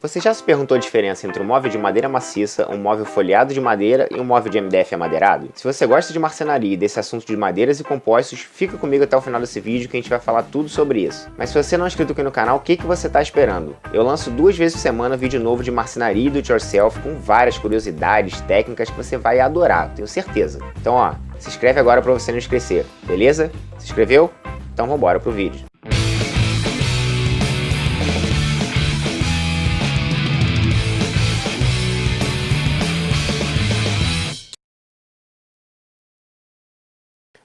Você já se perguntou a diferença entre um móvel de madeira maciça, um móvel folheado de madeira e um móvel de MDF amadeirado? Se você gosta de marcenaria e desse assunto de madeiras e compostos, fica comigo até o final desse vídeo que a gente vai falar tudo sobre isso. Mas se você não é inscrito aqui no canal, o que você está esperando? Eu lanço 2 vezes por semana vídeo novo de marcenaria e do it yourself com várias curiosidades, técnicas que você vai adorar, tenho certeza. Então ó, se inscreve agora para você não esquecer, beleza? Se inscreveu? Então vambora pro vídeo.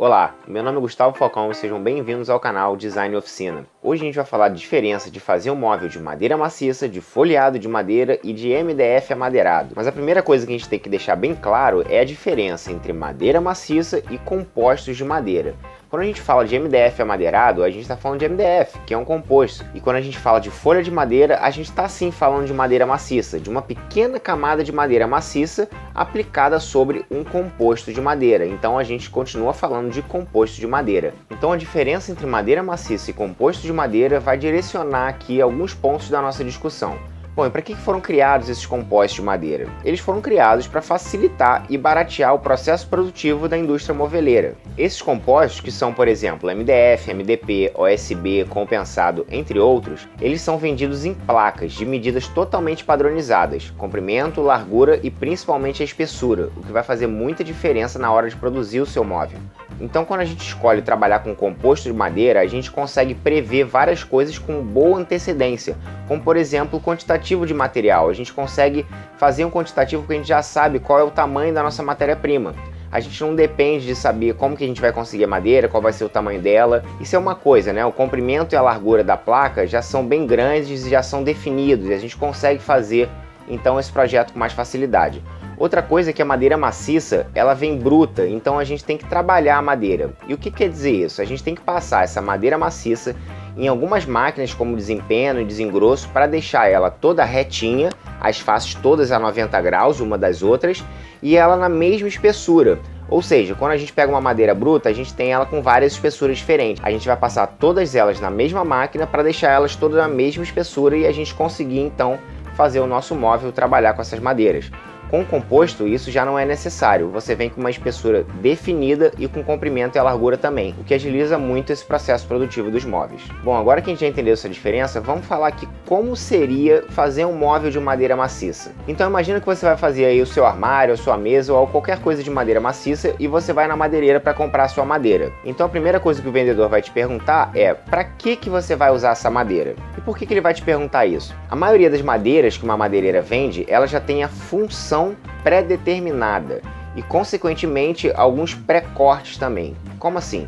Olá, meu nome é Gustavo Falcão e sejam bem-vindos ao canal Design Oficina. Hoje a gente vai falar de diferença de fazer um móvel de madeira maciça, de folheado de madeira e de MDF amadeirado. Mas a primeira coisa que a gente tem que deixar bem claro é a diferença entre madeira maciça e compostos de madeira. Quando a gente fala de MDF amadeirado, a gente está falando de MDF, que é um composto. E quando a gente fala de folha de madeira, a gente está sim falando de madeira maciça, de uma pequena camada de madeira maciça aplicada sobre um composto de madeira. Então a gente continua falando de composto de madeira. Então a diferença entre madeira maciça e composto de madeira vai direcionar aqui alguns pontos da nossa discussão. Bom, e para que foram criados esses compostos de madeira? Eles foram criados para facilitar e baratear o processo produtivo da indústria moveleira. Esses compostos, que são, por exemplo, MDF, MDP, OSB, compensado, entre outros, eles são vendidos em placas de medidas totalmente padronizadas, comprimento, largura e principalmente a espessura, o que vai fazer muita diferença na hora de produzir o seu móvel. Então, quando a gente escolhe trabalhar com composto de madeira, a gente consegue prever várias coisas com boa antecedência, como por exemplo o quantitativo de material. A gente consegue fazer um quantitativo que a gente já sabe qual é o tamanho da nossa matéria-prima. A gente não depende de saber como que a gente vai conseguir a madeira, qual vai ser o tamanho dela. Isso é uma coisa, né? O comprimento e a largura da placa já são bem grandes e já são definidos, e a gente consegue fazer então esse projeto com mais facilidade. Outra coisa é que a madeira maciça, ela vem bruta, então a gente tem que trabalhar a madeira. E o que quer dizer isso? A gente tem que passar essa madeira maciça em algumas máquinas como desempenho e desengrosso para deixar ela toda retinha, as faces todas a 90 graus uma das outras, e ela na mesma espessura. Ou seja, quando a gente pega uma madeira bruta, a gente tem ela com várias espessuras diferentes. A gente vai passar todas elas na mesma máquina para deixar elas todas na mesma espessura e a gente conseguir então fazer o nosso móvel trabalhar com essas madeiras. Com o composto, isso já não é necessário, você vem com uma espessura definida e com comprimento e a largura também, o que agiliza muito esse processo produtivo dos móveis. Bom, agora que a gente já entendeu essa diferença, vamos falar aqui como seria fazer um móvel de madeira maciça. Então imagina que você vai fazer aí o seu armário, a sua mesa ou qualquer coisa de madeira maciça e você vai na madeireira para comprar a sua madeira. Então a primeira coisa que o vendedor vai te perguntar é para que você vai usar essa madeira? E por que ele vai te perguntar isso? A maioria das madeiras que uma madeireira vende, ela já tem a função pré-determinada e, consequentemente, alguns pré-cortes também. Como assim?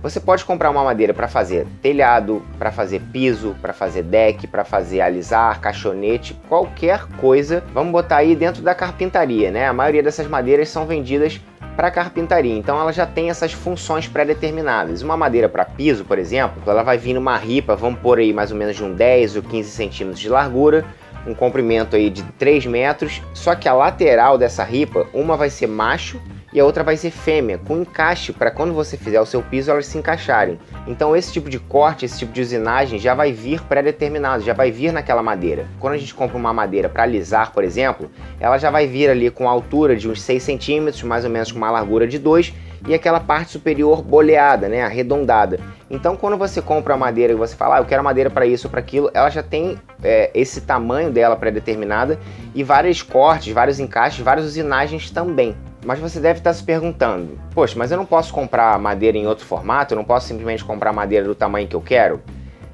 Você pode comprar uma madeira para fazer telhado, para fazer piso, para fazer deck, para fazer alisar, caixonete, qualquer coisa. Vamos botar aí dentro da carpintaria, né? A maioria dessas madeiras são vendidas para carpintaria, então ela já tem essas funções pré-determinadas. Uma madeira para piso, por exemplo, ela vai vir numa ripa, vamos pôr aí mais ou menos de 10 ou 15 centímetros de largura, um comprimento aí de 3 metros, só que a lateral dessa ripa, uma vai ser macho e a outra vai ser fêmea, com encaixe para quando você fizer o seu piso elas se encaixarem. Então esse tipo de corte, esse tipo de usinagem já vai vir pré-determinado, já vai vir naquela madeira. Quando a gente compra uma madeira para alisar, por exemplo, ela já vai vir ali com a altura de uns 6 centímetros, mais ou menos com uma largura de 2, e aquela parte superior boleada, né, arredondada. Então quando você compra a madeira e você fala, eu quero madeira para isso ou para aquilo, ela já tem esse tamanho dela pré-determinada e vários cortes, vários encaixes, várias usinagens também. Mas você deve estar se perguntando, poxa, mas eu não posso comprar madeira em outro formato? Eu não posso simplesmente comprar madeira do tamanho que eu quero?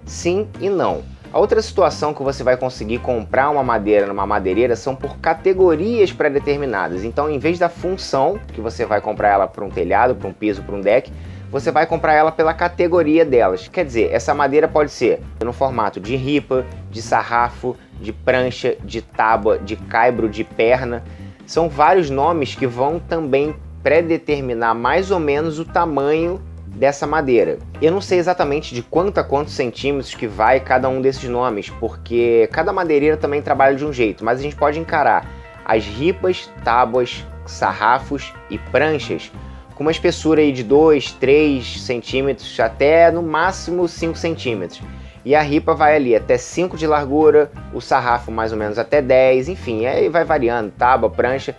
Sim e não. A outra situação que você vai conseguir comprar uma madeira numa madeireira são por categorias pré-determinadas. Então, em vez da função, que você vai comprar ela para um telhado, para um piso, para um deck, você vai comprar ela pela categoria delas. Quer dizer, essa madeira pode ser no formato de ripa, de sarrafo, de prancha, de tábua, de caibro, de perna. São vários nomes que vão também pré-determinar mais ou menos o tamanho dessa madeira. Eu não sei exatamente de quanto a quantos centímetros que vai cada um desses nomes, porque cada madeireira também trabalha de um jeito, mas a gente pode encarar as ripas, tábuas, sarrafos e pranchas com uma espessura aí de 2, 3 centímetros até no máximo 5 centímetros. E a ripa vai ali até 5 de largura, o sarrafo mais ou menos até 10, enfim, aí vai variando, tábua, prancha.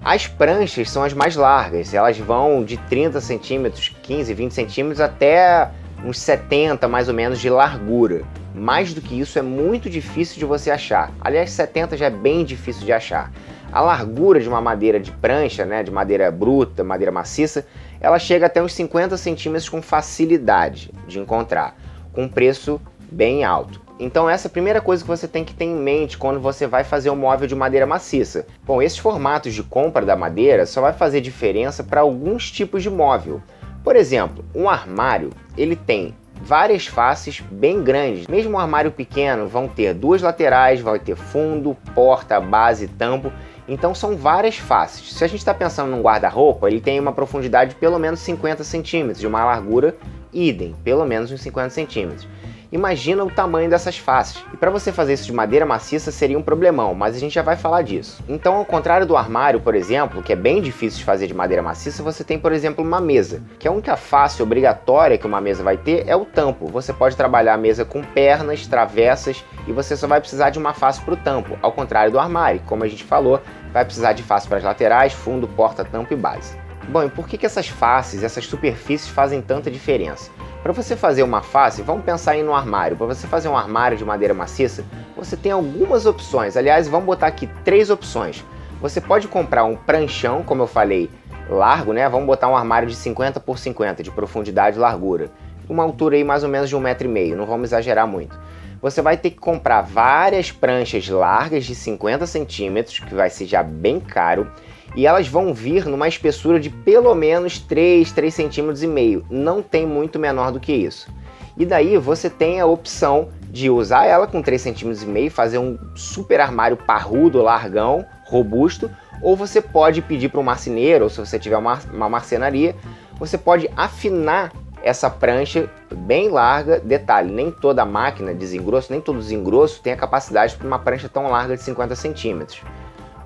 As pranchas são as mais largas, elas vão de 30 centímetros, 15, 20 centímetros até uns 70 mais ou menos de largura. Mais do que isso é muito difícil de você achar. Aliás, 70 já é bem difícil de achar. A largura de uma madeira de prancha, né, de madeira bruta, madeira maciça, ela chega até uns 50 centímetros com facilidade de encontrar, com um preço bem alto. Então essa é a primeira coisa que você tem que ter em mente quando você vai fazer um móvel de madeira maciça. Bom, esses formatos de compra da madeira só vai fazer diferença para alguns tipos de móvel. Por exemplo, um armário, ele tem várias faces bem grandes. Mesmo um armário pequeno vão ter duas laterais, vai ter fundo, porta, base, tampo. Então são várias faces. Se a gente está pensando num guarda-roupa, ele tem uma profundidade de pelo menos 50 centímetros, de uma largura idem, pelo menos uns 50 centímetros. Imagina o tamanho dessas faces. E para você fazer isso de madeira maciça seria um problemão, mas a gente já vai falar disso. Então, ao contrário do armário, por exemplo, que é bem difícil de fazer de madeira maciça, você tem, por exemplo, uma mesa, que a única face obrigatória que uma mesa vai ter é o tampo. Você pode trabalhar a mesa com pernas, travessas, e você só vai precisar de uma face para o tampo, ao contrário do armário, como a gente falou, vai precisar de face para as laterais, fundo, porta, tampo e base. Bom, e por que essas faces, essas superfícies fazem tanta diferença? Para você fazer uma face, vamos pensar aí no armário. Para você fazer um armário de madeira maciça, você tem algumas opções. Aliás, vamos botar aqui 3 opções. Você pode comprar um pranchão, como eu falei, largo, né? Vamos botar um armário de 50 por 50 de profundidade e largura. Uma altura aí mais ou menos de 1,5 m, não vamos exagerar muito. Você vai ter que comprar várias pranchas largas de 50 centímetros, que vai ser já bem caro. E elas vão vir numa espessura de pelo menos 3,5 cm, não tem muito menor do que isso. E daí você tem a opção de usar ela com 3,5 cm, fazer um super armário parrudo, largão, robusto, ou você pode pedir para um marceneiro, ou se você tiver uma marcenaria, você pode afinar essa prancha bem larga. Detalhe, nem toda máquina de desengrosso, nem todo desengrosso tem a capacidade para uma prancha tão larga de 50 centímetros.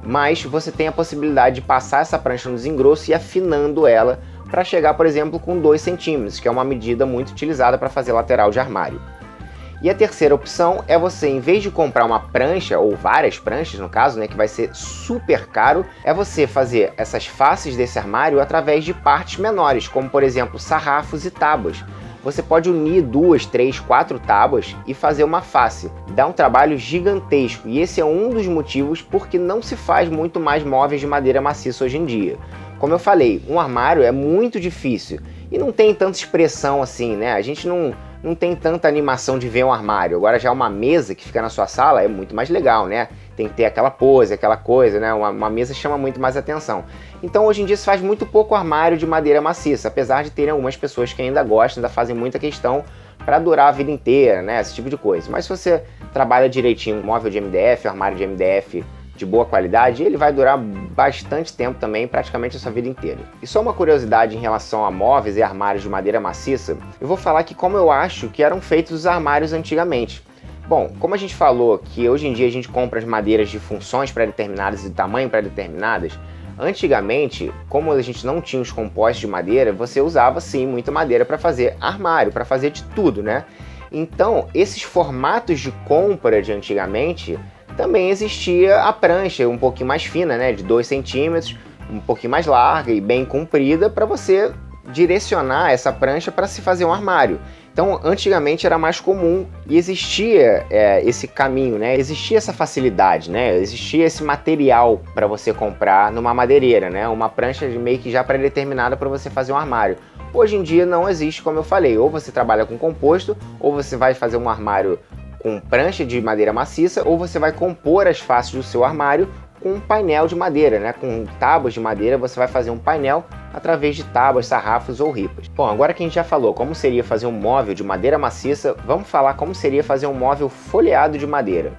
Mas você tem a possibilidade de passar essa prancha no desengrosso e afinando ela para chegar, por exemplo, com 2 centímetros, que é uma medida muito utilizada para fazer lateral de armário. E a terceira opção é você, em vez de comprar uma prancha, ou várias pranchas no caso, né, que vai ser super caro, é você fazer essas faces desse armário através de partes menores, como por exemplo sarrafos e tábuas. Você pode unir 2, 3, 4 tábuas e fazer uma face. Dá um trabalho gigantesco e esse é um dos motivos porque não se faz muito mais móveis de madeira maciça hoje em dia. Como eu falei, um armário é muito difícil e não tem tanta expressão assim, né? A gente não tem tanta animação de ver um armário. Agora já uma mesa que fica na sua sala é muito mais legal, né? Tem que ter aquela pose, aquela coisa, né? Uma mesa chama muito mais atenção. Então hoje em dia se faz muito pouco armário de madeira maciça, apesar de terem algumas pessoas que ainda gostam, ainda fazem muita questão para durar a vida inteira, né? Esse tipo de coisa. Mas se você trabalha direitinho um móvel de MDF, um armário de MDF de boa qualidade, ele vai durar bastante tempo também, praticamente a sua vida inteira. E só uma curiosidade em relação a móveis e armários de madeira maciça, eu vou falar que como eu acho que eram feitos os armários antigamente. Bom, como a gente falou que hoje em dia a gente compra as madeiras de funções pré-determinadas e de tamanho pré-determinadas, antigamente, como a gente não tinha os compostos de madeira, você usava sim muita madeira para fazer armário, para fazer de tudo, né? Então, esses formatos de compra de antigamente, também existia a prancha um pouquinho mais fina, né, de 2 centímetros, um pouquinho mais larga e bem comprida para você direcionar essa prancha para se fazer um armário. Então, antigamente era mais comum e existia esse caminho, né? Existia essa facilidade, né? Existia esse material para você comprar numa madeireira, né? Uma prancha meio que já pré-determinada para você fazer um armário. Hoje em dia não existe, como eu falei, ou você trabalha com composto, ou você vai fazer um armário com prancha de madeira maciça, ou você vai compor as faces do seu armário com um painel de madeira, né? Com tábuas de madeira, você vai fazer um painel através de tábuas, sarrafos ou ripas. Bom, agora que a gente já falou como seria fazer um móvel de madeira maciça, vamos falar como seria fazer um móvel folheado de madeira.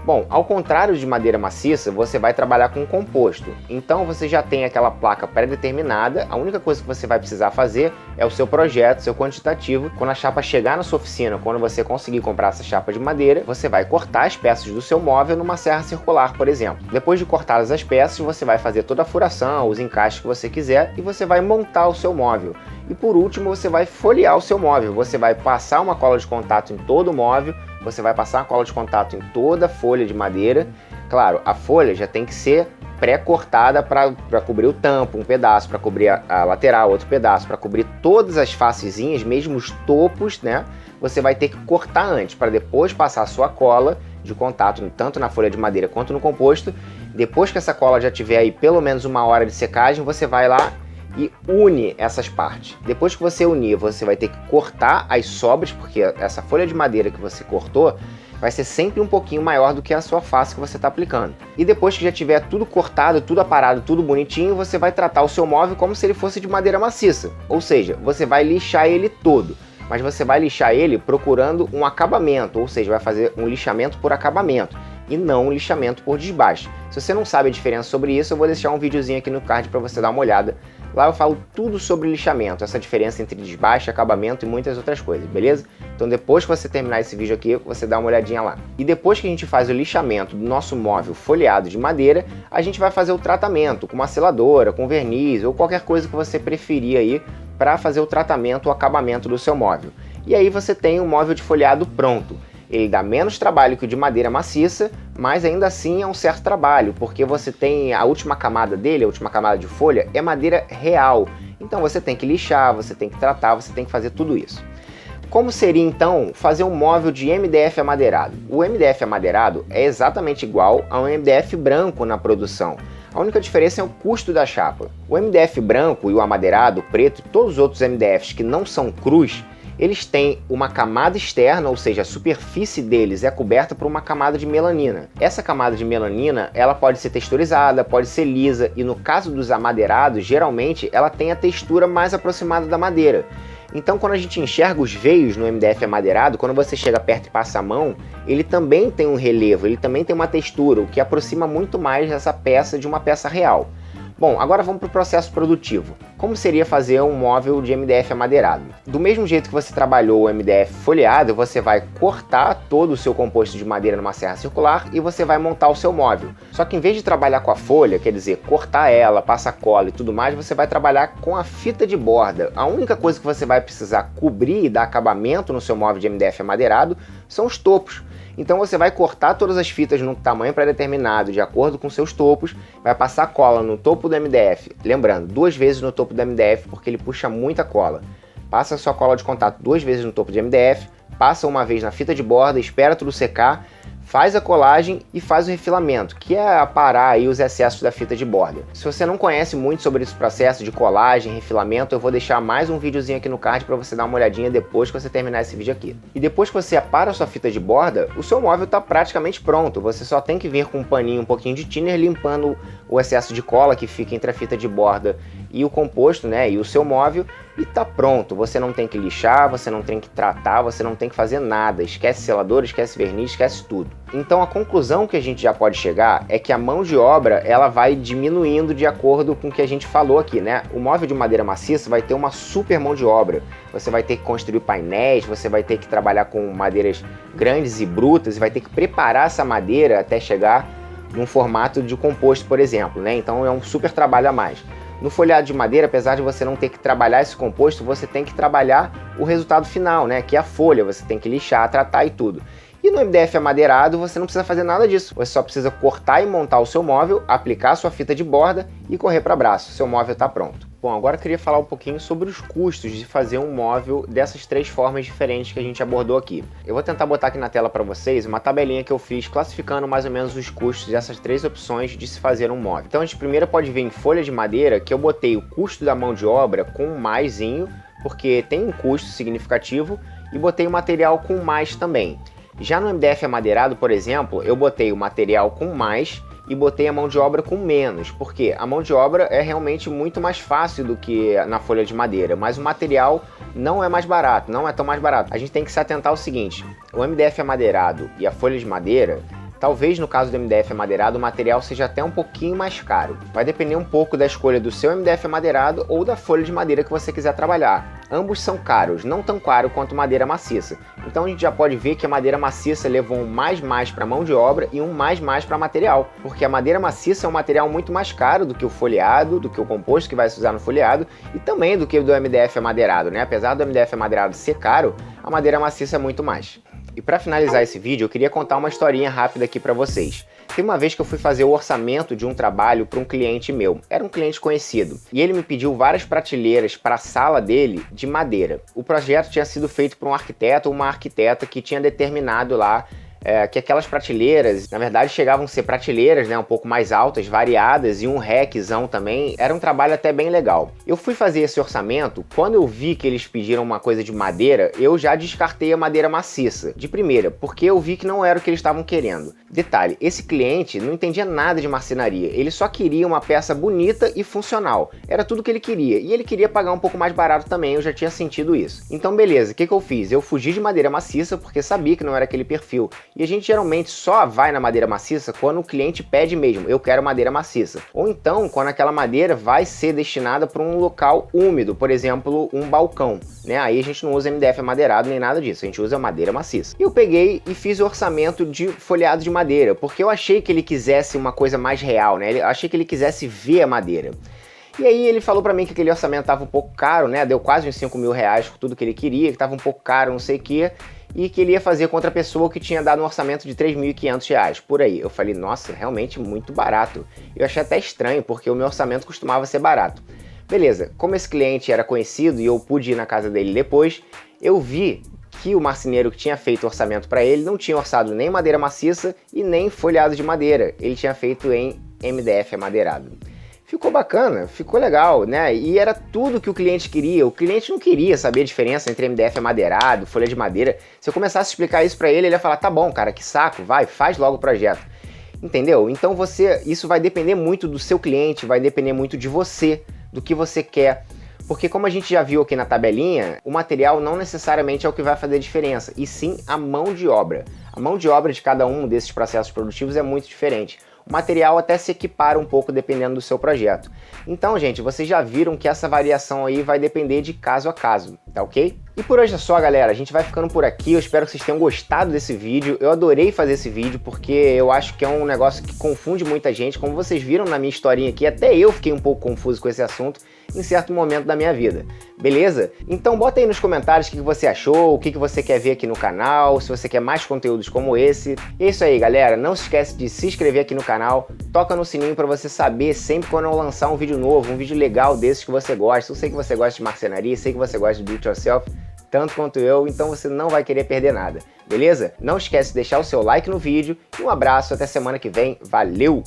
Bom, ao contrário de madeira maciça, você vai trabalhar com composto. Então você já tem aquela placa pré-determinada, a única coisa que você vai precisar fazer é o seu projeto, seu quantitativo. Quando a chapa chegar na sua oficina, quando você conseguir comprar essa chapa de madeira, você vai cortar as peças do seu móvel numa serra circular, por exemplo. Depois de cortadas as peças, você vai fazer toda a furação, os encaixes que você quiser e você vai montar o seu móvel. E por último, você vai folhear o seu móvel. Você vai passar uma cola de contato em todo o móvel, você vai passar uma cola de contato em toda a folha de madeira. Claro, a folha já tem que ser pré-cortada para cobrir o tampo, um pedaço, para cobrir a lateral, outro pedaço, para cobrir todas as facezinhas, mesmo os topos, né? Você vai ter que cortar antes, para depois passar a sua cola de contato, tanto na folha de madeira quanto no composto. Depois que essa cola já tiver aí pelo menos 1 hora de secagem, você vai lá e une essas partes. Depois que você unir, você vai ter que cortar as sobras, porque essa folha de madeira que você cortou vai ser sempre um pouquinho maior do que a sua face que você está aplicando. E depois que já tiver tudo cortado, tudo aparado, tudo bonitinho, você vai tratar o seu móvel como se ele fosse de madeira maciça. Ou seja, você vai lixar ele todo, mas você vai lixar ele procurando um acabamento, ou seja, vai fazer um lixamento por acabamento e não um lixamento por desbaste. Se você não sabe a diferença sobre isso, eu vou deixar um videozinho aqui no card para você dar uma olhada. Lá eu falo tudo sobre lixamento, essa diferença entre desbaste, acabamento e muitas outras coisas, beleza? Então depois que você terminar esse vídeo aqui, você dá uma olhadinha lá. E depois que a gente faz o lixamento do nosso móvel folheado de madeira, a gente vai fazer o tratamento com uma seladora, com verniz ou qualquer coisa que você preferir aí para fazer o tratamento, o acabamento do seu móvel. E aí você tem um móvel de folheado pronto. Ele dá menos trabalho que o de madeira maciça, mas ainda assim é um certo trabalho, porque você tem a última camada dele, a última camada de folha, é madeira real. Então você tem que lixar, você tem que tratar, você tem que fazer tudo isso. Como seria então fazer um móvel de MDF amadeirado? O MDF amadeirado é exatamente igual ao MDF branco na produção. A única diferença é o custo da chapa. O MDF branco e o amadeirado, o preto e todos os outros MDFs que não são crus, eles têm uma camada externa, ou seja, a superfície deles é coberta por uma camada de melanina. Essa camada de melanina, ela pode ser texturizada, pode ser lisa, e no caso dos amadeirados, geralmente ela tem a textura mais aproximada da madeira. Então quando a gente enxerga os veios no MDF amadeirado, quando você chega perto e passa a mão, ele também tem um relevo, ele também tem uma textura, o que aproxima muito mais essa peça de uma peça real. Bom, agora vamos para o processo produtivo. Como seria fazer um móvel de MDF amadeirado? Do mesmo jeito que você trabalhou o MDF folheado, você vai cortar todo o seu composto de madeira numa serra circular e você vai montar o seu móvel. Só que em vez de trabalhar com a folha, quer dizer, cortar ela, passar cola e tudo mais, você vai trabalhar com a fita de borda. A única coisa que você vai precisar cobrir e dar acabamento no seu móvel de MDF amadeirado são os topos. Então você vai cortar todas as fitas num tamanho pré-determinado, de acordo com seus topos, vai passar cola no topo do MDF, lembrando, 2 vezes no topo do MDF, porque ele puxa muita cola. Passa a sua cola de contato 2 vezes no topo de MDF, passa uma vez na fita de borda, espera tudo secar, faz a colagem e faz o refilamento, que é aparar aí os excessos da fita de borda. Se você não conhece muito sobre esse processo de colagem, refilamento, eu vou deixar mais um videozinho aqui no card para você dar uma olhadinha depois que você terminar esse vídeo aqui. E depois que você apara a sua fita de borda, o seu móvel está praticamente pronto. Você só tem que vir com um paninho, um pouquinho de thinner, limpando o excesso de cola que fica entre a fita de borda e o composto, né, e o seu móvel, e tá pronto. Você não tem que lixar, você não tem que tratar, você não tem que fazer nada. Esquece selador, esquece verniz, esquece tudo. Então a conclusão que a gente já pode chegar é que a mão de obra ela vai diminuindo de acordo com o que a gente falou aqui, né? O móvel de madeira maciça vai ter uma super mão de obra. Você vai ter que construir painéis, você vai ter que trabalhar com madeiras grandes e brutas, e vai ter que preparar essa madeira até chegar num formato de composto, por exemplo, né? Então é um super trabalho a mais. No folhado de madeira, apesar de você não ter que trabalhar esse composto, você tem que trabalhar o resultado final, né? Que é a folha, você tem que lixar, tratar e tudo. E no MDF amadeirado você não precisa fazer nada disso, você só precisa cortar e montar o seu móvel, aplicar a sua fita de borda e correr para braço, seu móvel está pronto. Bom, agora eu queria falar um pouquinho sobre os custos de fazer um móvel dessas 3 formas diferentes que a gente abordou aqui. Eu vou tentar botar aqui na tela para vocês uma tabelinha que eu fiz classificando mais ou menos os custos dessas 3 opções de se fazer um móvel. Então a gente primeiro pode ver em folha de madeira que eu botei o custo da mão de obra com um maisinho, porque tem um custo significativo, e botei o material com mais também. Já no MDF amadeirado, por exemplo, eu botei o material com mais e botei a mão de obra com menos, porque a mão de obra é realmente muito mais fácil do que na folha de madeira, mas o material não é mais barato, não é tão mais barato. A gente tem que se atentar ao seguinte, o MDF amadeirado e a folha de madeira, talvez no caso do MDF amadeirado o material seja até um pouquinho mais caro. Vai depender um pouco da escolha do seu MDF amadeirado ou da folha de madeira que você quiser trabalhar. ambos são caros, não tão caro quanto madeira maciça. Então a gente já pode ver que a madeira maciça levou um mais para mão de obra e um mais para material, porque a madeira maciça é um material muito mais caro do que o folheado, do que o composto que vai se usar no folheado e também do que o do MDF amadeirado, né? Apesar do MDF amadeirado ser caro, a madeira maciça é muito mais. E para finalizar esse vídeo, eu queria contar uma historinha rápida aqui para vocês. Tem uma vez que eu fui fazer o orçamento de um trabalho para um cliente meu. Era um cliente conhecido. E ele me pediu várias prateleiras para a sala dele de madeira. O projeto tinha sido feito por um arquiteto ou uma arquiteta que tinha determinado lá que aquelas prateleiras, na verdade, chegavam a ser prateleiras, né, um pouco mais altas, variadas, e um rackzão também. Era um trabalho até bem legal. Eu fui fazer esse orçamento, quando eu vi que eles pediram uma coisa de madeira, eu já descartei a madeira maciça, de primeira, porque eu vi que não era o que eles estavam querendo. Detalhe, esse cliente não entendia nada de marcenaria, ele só queria uma peça bonita e funcional. Era tudo que ele queria, e ele queria pagar um pouco mais barato também, eu já tinha sentido isso. Então beleza, o que eu fiz? Eu fugi de madeira maciça porque sabia que não era aquele perfil. E a gente geralmente só vai na madeira maciça quando o cliente pede mesmo, eu quero madeira maciça. Ou então quando aquela madeira vai ser destinada para um local úmido, por exemplo, um balcão, né? Aí a gente não usa MDF amadeirado nem nada disso, a gente usa madeira maciça. E eu peguei e fiz o orçamento de folheado de madeira, porque eu achei que ele quisesse uma coisa mais real, né? Eu achei que ele quisesse ver a madeira. E aí ele falou pra mim que aquele orçamento tava um pouco caro, né? Deu quase uns 5 mil reais por tudo que ele queria, que tava um pouco caro, não sei o que, e que ele ia fazer com outra pessoa que tinha dado um orçamento de 3.500 reais, por aí. Eu falei, nossa, realmente muito barato. Eu achei até estranho, porque o meu orçamento costumava ser barato. Beleza, como esse cliente era conhecido e eu pude ir na casa dele depois, eu vi que o marceneiro que tinha feito o orçamento para ele não tinha orçado nem madeira maciça e nem folhado de madeira. Ele tinha feito em MDF amadeirado. Ficou bacana, ficou legal, né? E era tudo que o cliente queria. O cliente não queria saber a diferença entre MDF amadeirado, folha de madeira. Se eu começasse a explicar isso para ele, ele ia falar, tá bom, cara, que saco, vai, faz logo o projeto. Entendeu? Então isso vai depender muito do seu cliente, vai depender muito de você, do que você quer. Porque como a gente já viu aqui na tabelinha, o material não necessariamente é o que vai fazer diferença, e sim a mão de obra. A mão de obra de cada um desses processos produtivos é muito diferente. O material até se equipara um pouco dependendo do seu projeto. Então, gente, vocês já viram que essa variação aí vai depender de caso a caso, tá ok? E por hoje é só, galera. A gente vai ficando por aqui. Eu espero que vocês tenham gostado desse vídeo. Eu adorei fazer esse vídeo porque eu acho que é um negócio que confunde muita gente. Como vocês viram na minha historinha aqui, até eu fiquei um pouco confuso com esse assunto em certo momento da minha vida. Beleza? Então bota aí nos comentários o que você achou, o que você quer ver aqui no canal, se você quer mais conteúdos como esse. E é isso aí, galera. Não se esquece de se inscrever aqui no canal, toca no sininho para você saber sempre quando eu lançar um vídeo novo, um vídeo legal desses que você gosta. Eu sei que você gosta de marcenaria, sei que você gosta de do it yourself, tanto quanto eu, então você não vai querer perder nada, beleza? Não esquece de deixar o seu like no vídeo e um abraço, até semana que vem, valeu!